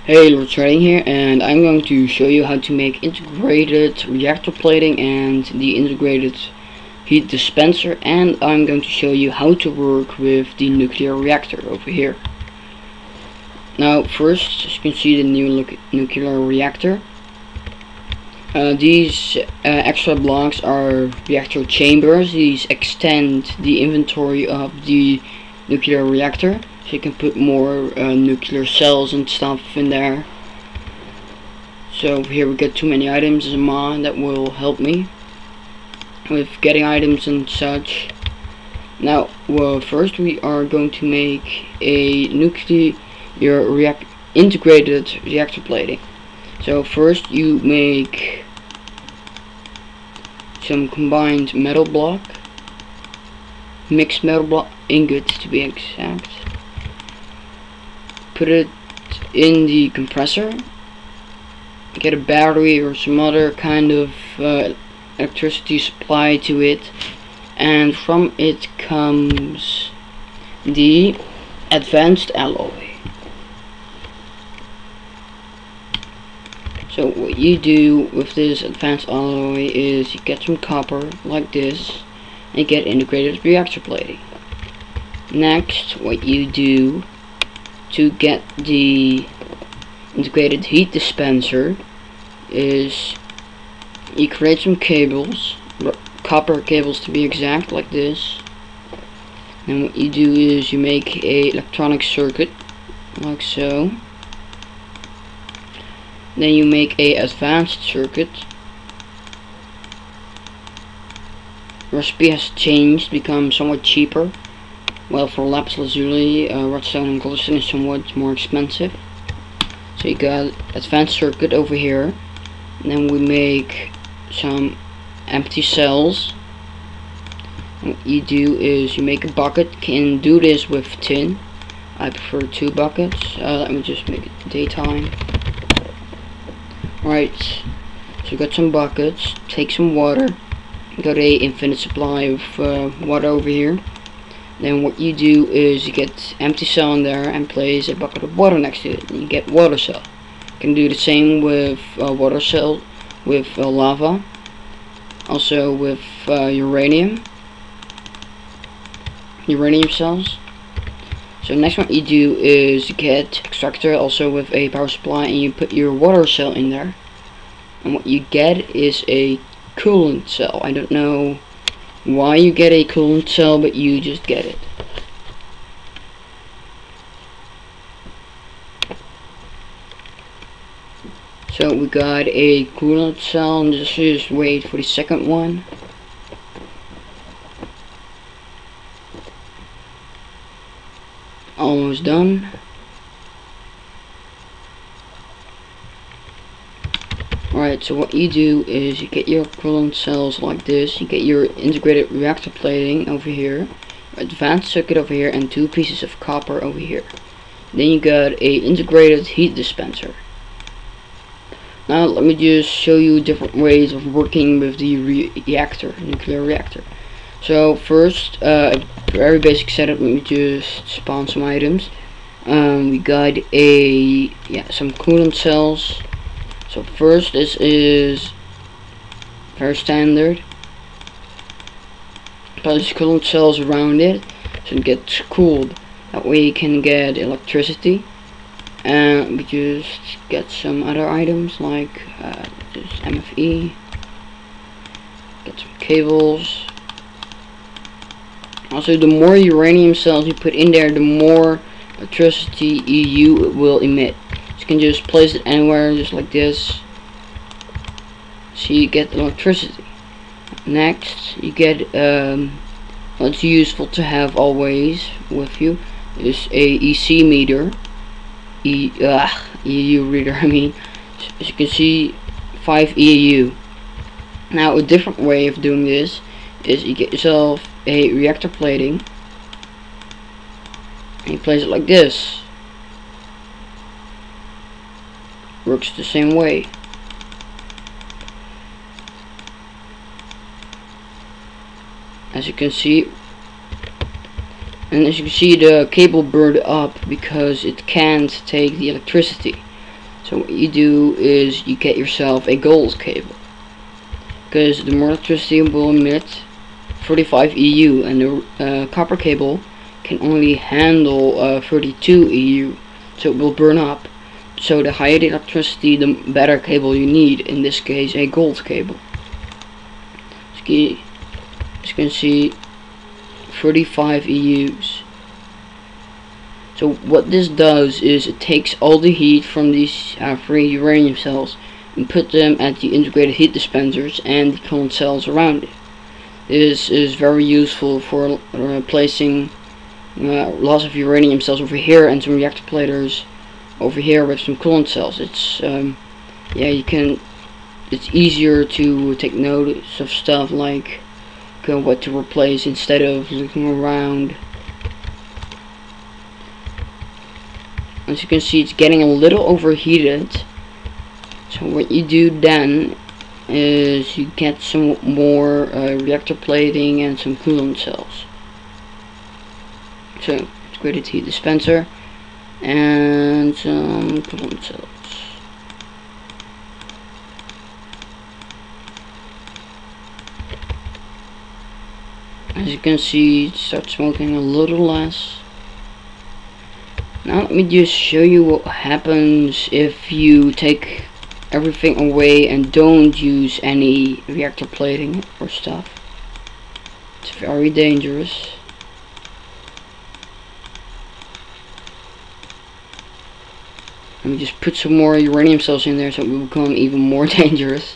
Hey, Lord Trading here, and I'm going to show you how to make integrated reactor plating and the integrated heat dispenser, and I'm going to show you how to work with the nuclear reactor over here. Now first, as you can see, the new nuclear reactor. These extra blocks are reactor chambers. These extend the inventory of the nuclear reactor, so you can put more nuclear cells and stuff in there. So over here we get too many items as a mod that will help me with getting items and such. Now first we are going to make a nuclear integrated reactor plating. So first you make some combined metal block, mixed metal block ingot to be exact. Put it in the compressor, get a battery or some other kind of electricity supply to it, and from it comes the advanced alloy. So what you do with this advanced alloy is you get some copper like this and you get integrated reactor plating. Next, what you do to get the integrated heat dispenser is you create some cables, copper cables to be exact, like this. And what you do is you make a electronic circuit like so. Then you make a advanced circuit. Recipe has changed, become somewhat cheaper. Well, for lapis lazuli, redstone and glowstone is somewhat more expensive. So you got advanced circuit over here. And then we make some empty cells. And what you do is you make a bucket. Can do this with tin. I prefer 2 buckets. Let me just make it daytime. Right, so you got some buckets, take some water, got a infinite supply of water over here. Then what you do is you get empty cell in there and place a bucket of water next to it, and you get water cell. You can do the same with water cell, with lava, also with uranium cells. So next what you do is you get extractor also with a power supply, and you put your water cell in there, and what you get is a coolant cell. I don't know why you get a coolant cell, but you just get it. So we got a coolant cell, and just wait for the second one. Almost done. Alright, so what you do is you get your coolant cells like this, you get your integrated reactor plating over here, advanced circuit over here, and 2 pieces of copper over here. Then you got a integrated heat dispenser. Now let me just show you different ways of working with the nuclear reactor. So first, very basic setup. Let me just spawn some items. We got some coolant cells. So first, this is very standard. Place coolant cells around it so it gets cooled. That way you can get electricity. And we just get some other items like this MFE. Get some cables. Also, the more uranium cells you put in there, the more electricity you will emit. You can just place it anywhere, just like this, so you get electricity. Next, you get what's useful to have always with you is a EC meter, EEU reader. I mean, as you can see, 5 EEU. Now, a different way of doing this is you get yourself a reactor plating, and you place it like this. Works the same way. As you can see, And as you can see, the cable burned up because it can't take the electricity. So what you do is you get yourself a gold cable, because the more electricity will emit 35 EU, and the copper cable can only handle 32 EU, so it will burn up. So the higher the electricity, the better cable you need, in this case a gold cable. As you can see, 35 EUs. So what this does is it takes all the heat from these free uranium cells and put them at the integrated heat dispensers and the coolant cells around it. This is very useful for replacing lots of uranium cells over here and some reactor platers over here with some coolant cells. It's it's easier to take notice of stuff like what to replace instead of looking around. As you can see, it's getting a little overheated. So what you do then is you get some more reactor plating and some coolant cells. So integrated heat dispenser and some coolant cells. As you can see, it starts smoking a little less. Now let me just show you what happens if you take everything away and don't use any reactor plating or stuff. It's very dangerous. Let me just put some more uranium cells in there so it will become even more dangerous.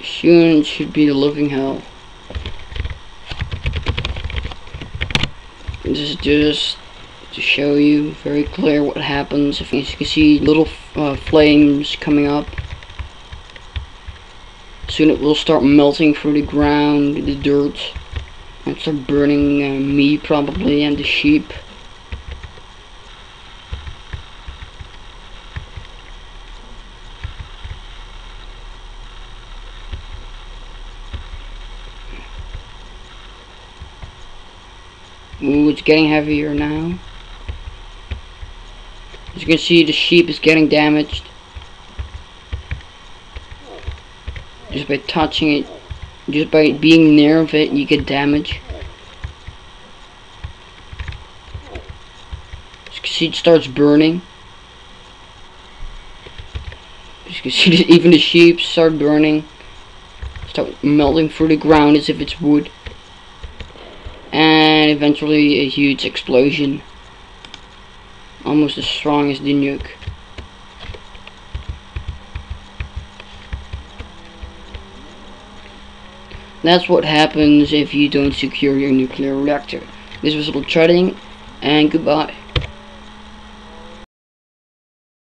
Soon it should be the living hell. This is just to show you very clear what happens. As you can see, little flames coming up. Soon it will start melting through the ground, the dirt, and start burning me probably and the sheep. Ooh, it's getting heavier now. As you can see, the sheep is getting damaged. Just by touching it, just by being near of it, you get damage. As you can see, it starts burning. As you can see, even the sheep start burning. Start melting through the ground as if it's wood. And eventually a huge explosion, almost as strong as the nuke. That's what happens if you don't secure your nuclear reactor. This was Little Trading, and goodbye.